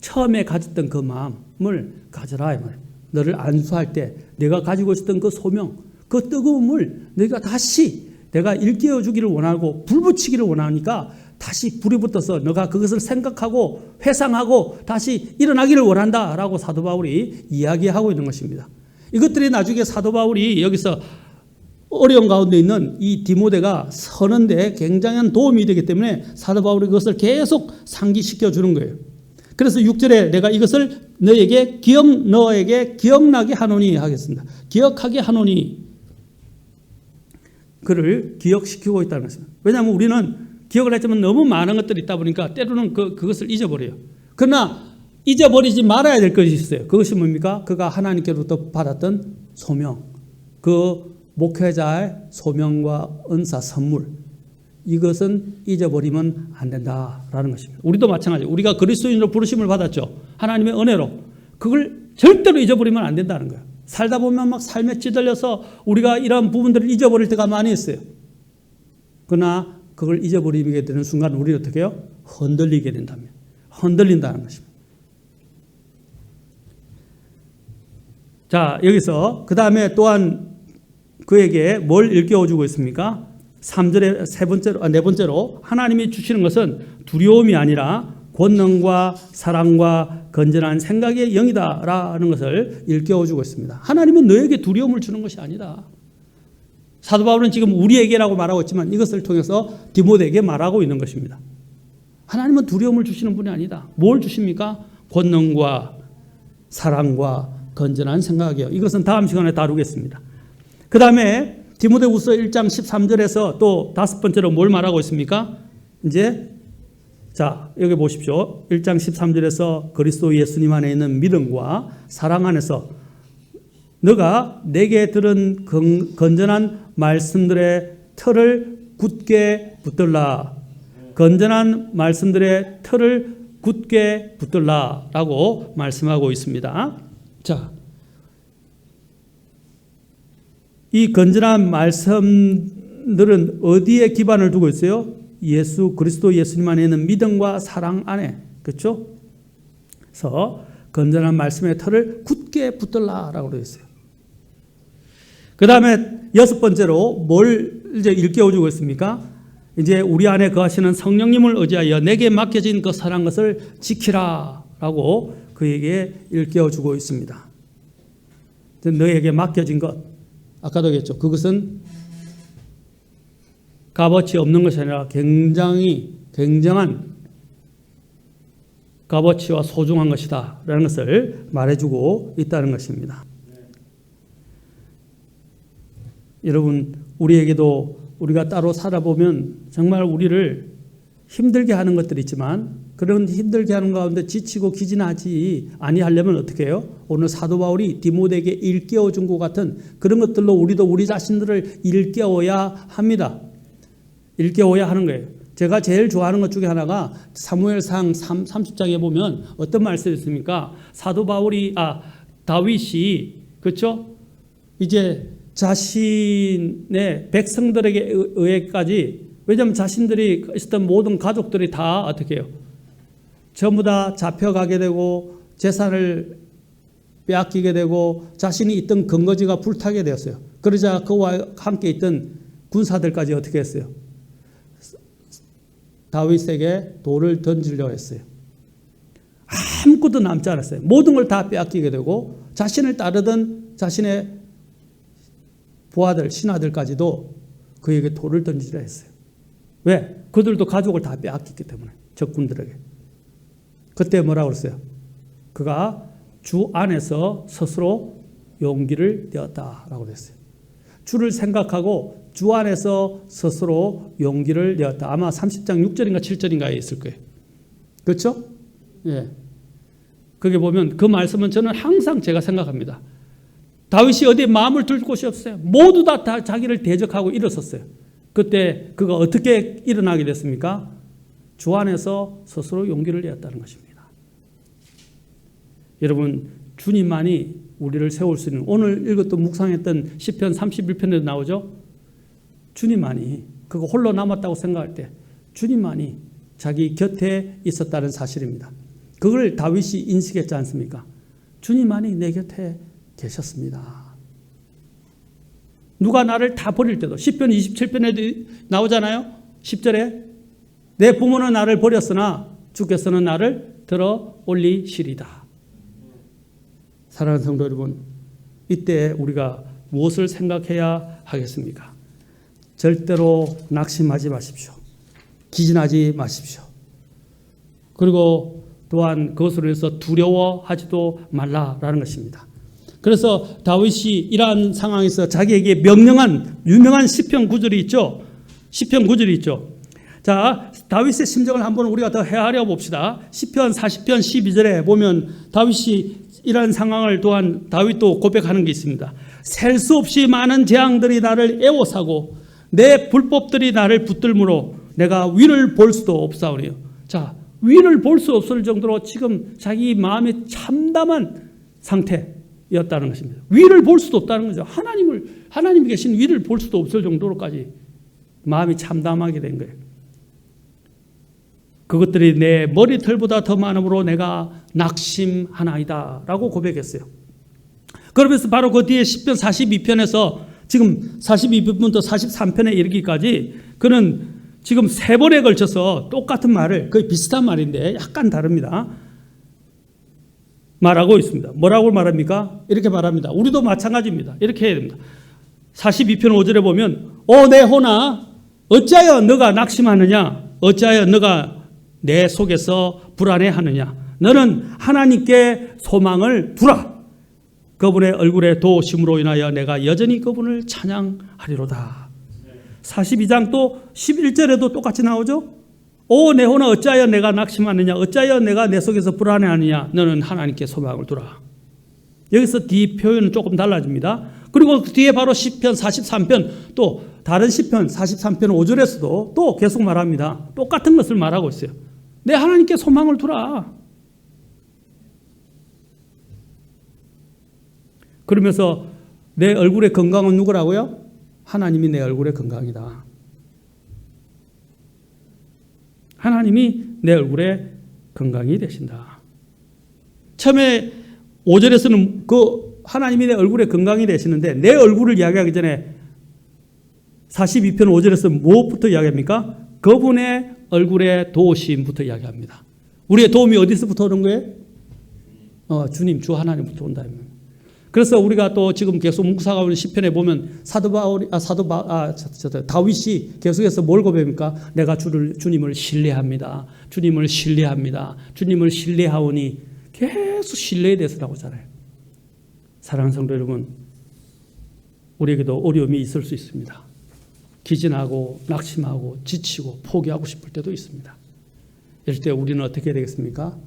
처음에 가졌던 그 마음을 가져라 이 말이에요. 너를 안수할 때 내가 가지고 있었던 그 소명, 그 뜨거움을 내가 일깨워 주기를 원하고 불 붙이기를 원하니까 다시 불이 붙어서 너가 그것을 생각하고 회상하고 다시 일어나기를 원한다라고 사도 바울이 이야기하고 있는 것입니다. 이것들이 나중에 사도 바울이 여기서 어려운 가운데 있는 이 디모데가 서는데 굉장한 도움이 되기 때문에 사도 바울이 그것을 계속 상기시켜 주는 거예요. 그래서 6절에 내가 이것을 너에게 기억나게 하노니 하겠습니다. 기억하게 하노니 그를 기억시키고 있다는 것입니다. 왜냐하면 우리는 기억을 했지만 너무 많은 것들이 있다 보니까 때로는 그것을 잊어버려요. 그러나 잊어버리지 말아야 될 것이 있어요. 그것이 뭡니까? 그가 하나님께로부터 받았던 소명, 그 목회자의 소명과 은사 선물, 이것은 잊어버리면 안 된다라는 것입니다. 우리도 마찬가지예요. 우리가 그리스도인으로 부르심을 받았죠. 하나님의 은혜로. 그걸 절대로 잊어버리면 안 된다는 거예요. 살다 보면 막 삶에 찌들려서 우리가 이런 부분들을 잊어버릴 때가 많이 있어요. 그러나 그걸 잊어버리게 되는 순간 우리는 어떻게 해요? 흔들리게 된다면. 흔들린다는 것입니다. 자, 여기서 그 다음에 또한 그에게 뭘 일깨워주고 있습니까? 3절에 네 번째로 하나님이 주시는 것은 두려움이 아니라 권능과 사랑과 건전한 생각의 영이다라는 것을 일깨워주고 있습니다. 하나님은 너에게 두려움을 주는 것이 아니다. 사도 바울은 지금 우리에게라고 말하고 있지만 이것을 통해서 디모데에게 말하고 있는 것입니다. 하나님은 두려움을 주시는 분이 아니다. 뭘 주십니까? 권능과 사랑과 건전한 생각이요. 이것은 다음 시간에 다루겠습니다. 그 다음에 디모데후서 1장 13절에서 또 다섯 번째로 뭘 말하고 있습니까? 이제 자 여기 보십시오. 1장 13절에서 그리스도 예수님 안에 있는 믿음과 사랑 안에서 너가 내게 들은 건전한 말씀들의 틀을 굳게 붙들라. 건전한 말씀들의 틀을 굳게 붙들라라고 말씀하고 있습니다. 자, 이 건전한 말씀을 너는 어디에 기반을 두고 있어요? 예수 그리스도 예수님 안에 있는 믿음과 사랑 안에. 그렇죠? 그래서 건전한 말씀의 털을 굳게 붙들라라고 되어 있어요. 그 다음에 6번째로 뭘 이제 일깨워주고 있습니까? 이제 우리 안에 거하시는 성령님을 의지하여 내게 맡겨진 그 선한 것을 지키라라고 그에게 일깨워주고 있습니다. 너에게 맡겨진 것, 아까도 얘기했죠. 그것은 값어치 없는 것이 아니라 굉장한 값어치와 소중한 것이다 라는 것을 말해주고 있다는 것입니다. 여러분, 우리에게도 우리가 따로 살아보면 정말 우리를 힘들게 하는 것들이 있지만 그런 힘들게 하는 가운데 지치고 기진하지 아니하려면 어떻게 해요? 오늘 사도 바울이 디모데에게 일깨워 준 것 같은 그런 것들로 우리도 우리 자신들을 일깨워야 합니다. 일깨워야 하는 거예요. 제가 제일 좋아하는 것 중에 하나가 사무엘상 30장에 보면 어떤 말씀이 있습니까? 사도 바울이 다윗이 그렇죠? 이제 자신의 백성들에게 의해까지, 왜냐하면 자신들이 있었던 모든 가족들이 다 어떻게 해요? 전부 다 잡혀가게 되고 재산을 빼앗기게 되고 자신이 있던 근거지가 불타게 되었어요. 그러자 그와 함께 있던 군사들까지 어떻게 했어요? 다윗에게 돌을 던지려고 했어요. 아무것도 남지 않았어요. 모든 걸 다 빼앗기게 되고 자신을 따르던 자신의 부하들, 신하들까지도 그에게 돌을 던지려 했어요. 왜? 그들도 가족을 다 빼앗겼기 때문에, 적군들에게. 그때 뭐라고 그랬어요? 그가 주 안에서 스스로 용기를 내었다라고 그랬어요. 주를 생각하고 주 안에서 스스로 용기를 내었다. 아마 30장 6절인가 7절인가에 있을 거예요. 그렇죠? 예. 거기 보면 그 말씀은 저는 항상 제가 생각합니다. 다윗이 어디에 마음을 둘 곳이 없어요. 모두 다 자기를 대적하고 일어섰어요. 그때 그가 어떻게 일어나게 됐습니까? 주 안에서 스스로 용기를 내었다는 것입니다. 여러분, 주님만이 우리를 세울 수 있는, 오늘 읽었던 묵상했던 시편 31편에도 나오죠. 주님만이, 그거 홀로 남았다고 생각할 때 주님만이 자기 곁에 있었다는 사실입니다. 그걸 다윗이 인식했지 않습니까? 주님만이 내 곁에 계셨습니다. 누가 나를 다 버릴 때도, 시편 27편에도 나오잖아요. 10절에 내 부모는 나를 버렸으나 주께서는 나를 들어 올리시리다. 사랑하는 성도 여러분, 이때 우리가 무엇을 생각해야 하겠습니까? 절대로 낙심하지 마십시오. 기진하지 마십시오. 그리고 또한 그것으로 해서 두려워하지도 말라라는 것입니다. 그래서 다윗이 이러한 상황에서 자기에게 명령한 유명한 시편 9절이 있죠. 시편 9절이 있죠. 자, 다윗의 심정을 한번 우리가 더 헤아려 봅시다. 시편 40편 12절에 보면 다윗이 이러한 상황을 또한 다윗도 고백하는 게 있습니다. 셀 수 없이 많은 재앙들이 나를 애워싸고 내 불법들이 나를 붙들므로 내가 위를 볼 수도 없사오니요. 자, 위를 볼 수 없을 정도로 지금 자기 마음이 참담한 상태였다는 것입니다. 위를 볼 수도 없다는 거죠. 하나님이 계신 위를 볼 수도 없을 정도로까지 마음이 참담하게 된 거예요. 그것들이 내 머리털보다 더 많으므로 내가 낙심하나이다 라고 고백했어요. 그러면서 바로 그 뒤에 10편 42편에서 지금 42편부터 43편에 이르기까지 그는 지금 3번에 걸쳐서 똑같은 말을, 거의 비슷한 말인데 약간 다릅니다, 말하고 있습니다. 뭐라고 말합니까? 이렇게 말합니다. 우리도 마찬가지입니다. 이렇게 해야 됩니다. 42편 5절에 보면 내 혼아 어찌하여 너가 낙심하느냐, 어찌하여 너가 내 속에서 불안해하느냐, 너는 하나님께 소망을 두라. 그분의 얼굴에 도우심으로 인하여 내가 여전히 그분을 찬양하리로다. 42장 또 11절에도 똑같이 나오죠. 내 혼아 어찌하여 내가 낙심하느냐, 어찌하여 내가 내 속에서 불안해하느냐, 너는 하나님께 소망을 두라. 여기서 뒤 표현은 조금 달라집니다. 그리고 그 뒤에 바로 시편 43편, 또 다른 시편 43편 5절에서도 또 계속 말합니다. 똑같은 것을 말하고 있어요. 내 하나님께 소망을 두라. 그러면서 내 얼굴의 건강은 누구라고요? 하나님이 내 얼굴의 건강이다. 하나님이 내 얼굴의 건강이 되신다. 처음에 5절에서는 그 하나님이 내 얼굴의 건강이 되시는데 내 얼굴을 이야기하기 전에 42편 5절에서 무엇부터 이야기합니까? 그분의 얼굴의 도우심부터 이야기합니다. 우리의 도움이 어디서부터 오는 거예요? 주님, 주 하나님부터 온다. 그래서 우리가 또 지금 계속 묵상하고 있는 시편에 보면 다윗이 계속해서 뭘 고백합니까? 내가 주님을 신뢰합니다. 주님을 신뢰합니다. 주님을 신뢰하오니 계속 신뢰에 대해서 나오잖아요. 사랑하는 성도 여러분, 우리에게도 어려움이 있을 수 있습니다. 기진하고 낙심하고 지치고 포기하고 싶을 때도 있습니다. 이럴 때 우리는 어떻게 해야 되겠습니까?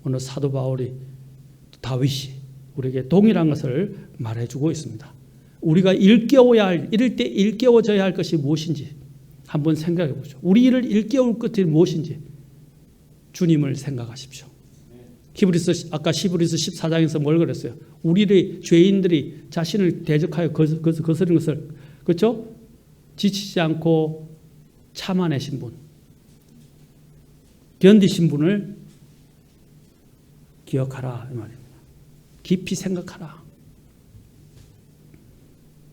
오늘 사도 바울이 다윗이 우리에게 동일한 것을 말해주고 있습니다. 우리가 이럴 때 일깨워져야 할 것이 무엇인지 한번 생각해 보죠. 우리 일을 일깨울 것이 무엇인지 주님을 생각하십시오. 아까 히브리서 14장에서 뭘 그랬어요? 우리의 죄인들이 자신을 대적하여 거스른 것을, 그렇죠? 지치지 않고 참아내신 분, 견디신 분을 기억하라 이 말입니다. 깊이 생각하라.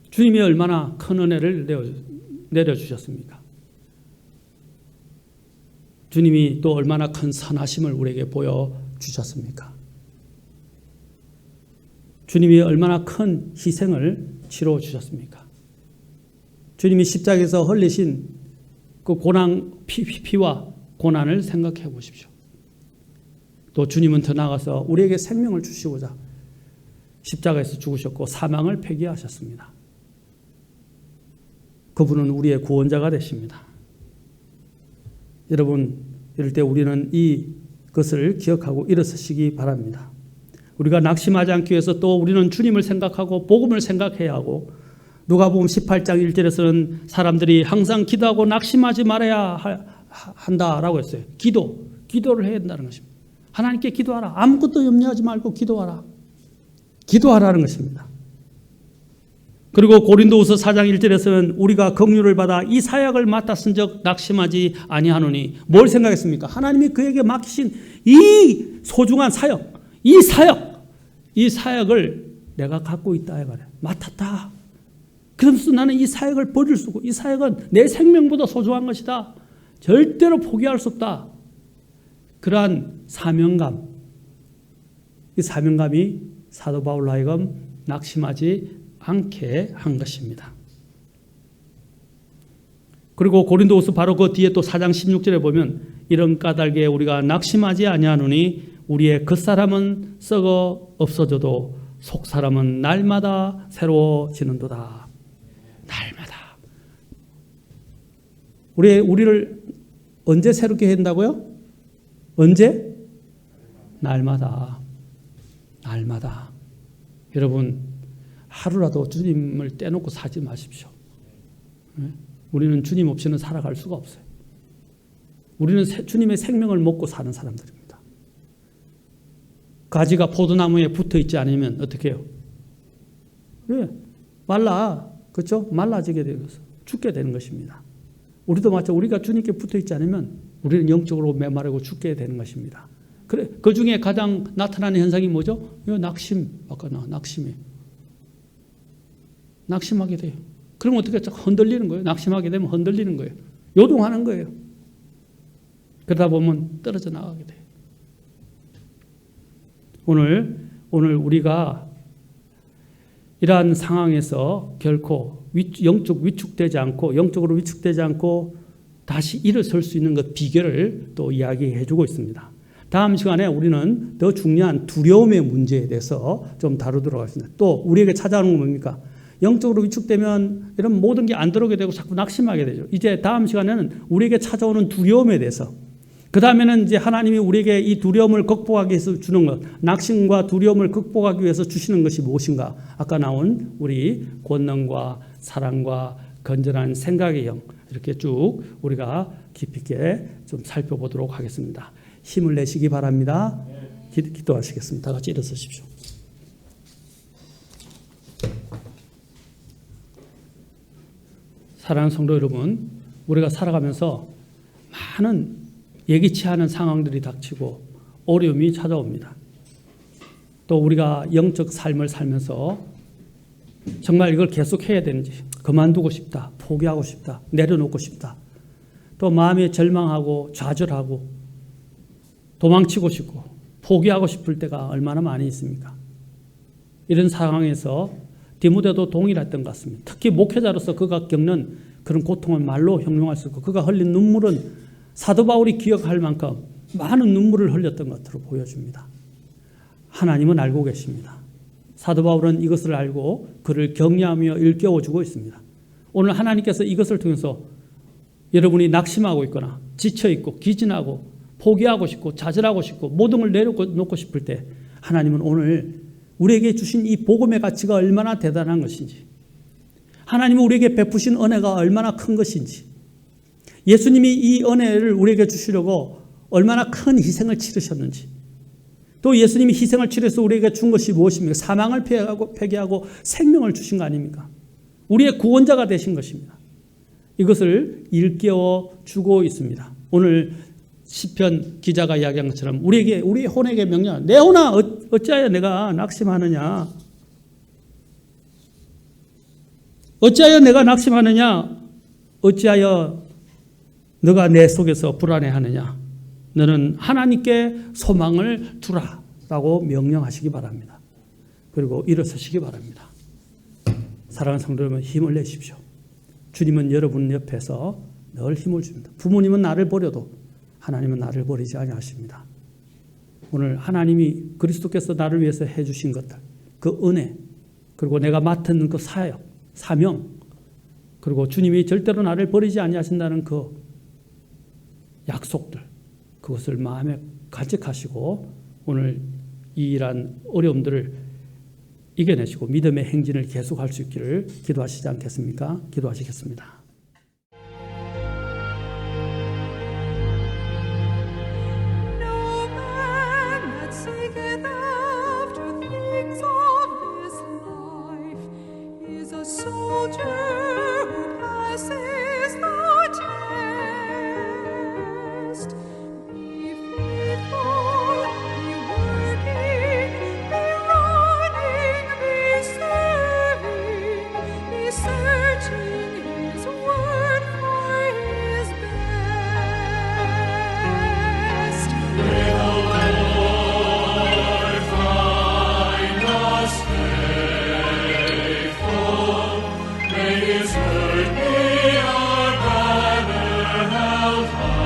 주님이 얼마나 큰 은혜를 내려주셨습니까? 주님이 또 얼마나 큰 선하심을 우리에게 보여주셨습니까? 주님이 얼마나 큰 희생을 치러주셨습니까? 주님이 십자가에서 흘리신 그 피와 고난을 생각해 보십시오. 또 주님은 더 나아가서 우리에게 생명을 주시고자 십자가에서 죽으셨고 사망을 폐기하셨습니다. 그분은 우리의 구원자가 되십니다. 여러분, 이럴 때 우리는 이것을 기억하고 일어서시기 바랍니다. 우리가 낙심하지 않기 위해서 또 우리는 주님을 생각하고 복음을 생각해야 하고, 누가복음 18장 1절에서는 사람들이 항상 기도하고 낙심하지 말아야 한다라고 했어요. 기도를 해야 한다는 것입니다. 하나님께 기도하라. 아무것도 염려하지 말고 기도하라. 기도하라는 것입니다. 그리고 고린도후서 4장 1절에서는 우리가 긍휼을 받아 이 사역을 맡았은즉 낙심하지 아니하노니, 뭘 생각했습니까? 하나님이 그에게 맡기신 이 소중한 사역, 이 사역을 내가 갖고 있다 말이야. 맡았다. 그러면서 나는 이 사역을 버릴 수 없고 이 사역은 내 생명보다 소중한 것이다. 절대로 포기할 수 없다. 그러한 사명감, 이 사명감이 사도 바울로 하여금 낙심하지 않게 한 것입니다. 그리고 고린도후서 바로 그 뒤에 또 4장 16절에 보면 이런 까닭에 우리가 낙심하지 아니하노니 우리의 겉사람은 썩어 없어져도 속사람은 날마다 새로워지는도다. 날마다. 우리를 언제 새롭게 한다고요? 언제? 날마다. 여러분, 하루라도 주님을 떼놓고 사지 마십시오. 우리는 주님 없이는 살아갈 수가 없어요. 우리는 주님의 생명을 먹고 사는 사람들입니다. 가지가 포도나무에 붙어 있지 않으면 어떻게 해요? 그렇죠? 말라지게 되어서 죽게 되는 것입니다. 우리도 마찬가지로 우리가 주님께 붙어 있지 않으면 우리는 영적으로 메마르고 죽게 되는 것입니다. 그래, 그 중에 가장 나타나는 현상이 뭐죠? 낙심하게 돼요. 그럼 어떻게 흔들리는 거예요? 낙심하게 되면 흔들리는 거예요. 요동하는 거예요. 그러다 보면 떨어져 나가게 돼요. 오늘 우리가 이러한 상황에서 결코 영적으로 위축되지 않고 다시 일어설 수 있는 것 비결을 또 이야기해 주고 있습니다. 다음 시간에 우리는 더 중요한 두려움의 문제에 대해서 좀 다루도록 하겠습니다. 또 우리에게 찾아오는 건 뭡니까? 영적으로 위축되면 이런 모든 게 안 들어오게 되고 자꾸 낙심하게 되죠. 이제 다음 시간에는 우리에게 찾아오는 두려움에 대해서, 그 다음에는 이제 하나님이 우리에게 이 두려움을 극복하기 위해서 주는 것, 낙심과 두려움을 극복하기 위해서 주시는 것이 무엇인가? 아까 나온 우리 권능과 사랑과 건전한 생각의 영, 이렇게 쭉 우리가 깊이 있게 좀 살펴보도록 하겠습니다. 힘을 내시기 바랍니다. 기도하시겠습니다. 다 같이 일어서십시오. 사랑하는 성도 여러분, 우리가 살아가면서 많은 예기치 않은 상황들이 닥치고 어려움이 찾아옵니다. 또 우리가 영적 삶을 살면서 정말 이걸 계속해야 되는지, 그만두고 싶다, 포기하고 싶다, 내려놓고 싶다, 또 마음에 절망하고 좌절하고 도망치고 싶고 포기하고 싶을 때가 얼마나 많이 있습니까? 이런 상황에서 디모데도 동일했던 것 같습니다. 특히 목회자로서 그가 겪는 그런 고통은 말로 형용할 수 없고, 그가 흘린 눈물은 사도 바울이 기억할 만큼 많은 눈물을 흘렸던 것으로 보여줍니다. 하나님은 알고 계십니다. 사도 바울은 이것을 알고 그를 격려하며 일깨워주고 있습니다. 오늘 하나님께서 이것을 통해서 여러분이 낙심하고 있거나 지쳐있고 기진하고 포기하고 싶고 좌절하고 싶고 모든 걸 내려놓고 싶을 때, 하나님은 오늘 우리에게 주신 이 복음의 가치가 얼마나 대단한 것인지, 하나님은 우리에게 베푸신 은혜가 얼마나 큰 것인지, 예수님이 이 은혜를 우리에게 주시려고 얼마나 큰 희생을 치르셨는지, 또 예수님이 희생을 치러서 우리에게 준 것이 무엇입니까? 사망을 폐기하고 생명을 주신 거 아닙니까? 우리의 구원자가 되신 것입니다. 이것을 일깨워 주고 있습니다. 오늘 시편 기자가 이야기한 것처럼 우리의 혼에게 명령, 내 혼아 어찌하여 내가 낙심하느냐? 어찌하여 내가 낙심하느냐? 어찌하여 너가 내 속에서 불안해하느냐? 너는 하나님께 소망을 두라 라고 명령하시기 바랍니다. 그리고 일어서시기 바랍니다. 사랑하는 성도 여러분, 힘을 내십시오. 주님은 여러분 옆에서 늘 힘을 줍니다. 부모님은 나를 버려도 하나님은 나를 버리지 아니하십니다. 오늘 하나님이 그리스도께서 나를 위해서 해주신 것들, 그 은혜, 그리고 내가 맡은 그 사역, 사명, 그리고 주님이 절대로 나를 버리지 아니하신다는 그 약속들, 그것을 마음에 간직하시고 오늘 이 일한 어려움들을 이겨내시고 믿음의 행진을 계속할 수 있기를 기도하시지 않겠습니까? 기도하시겠습니다. His word be our banner held high.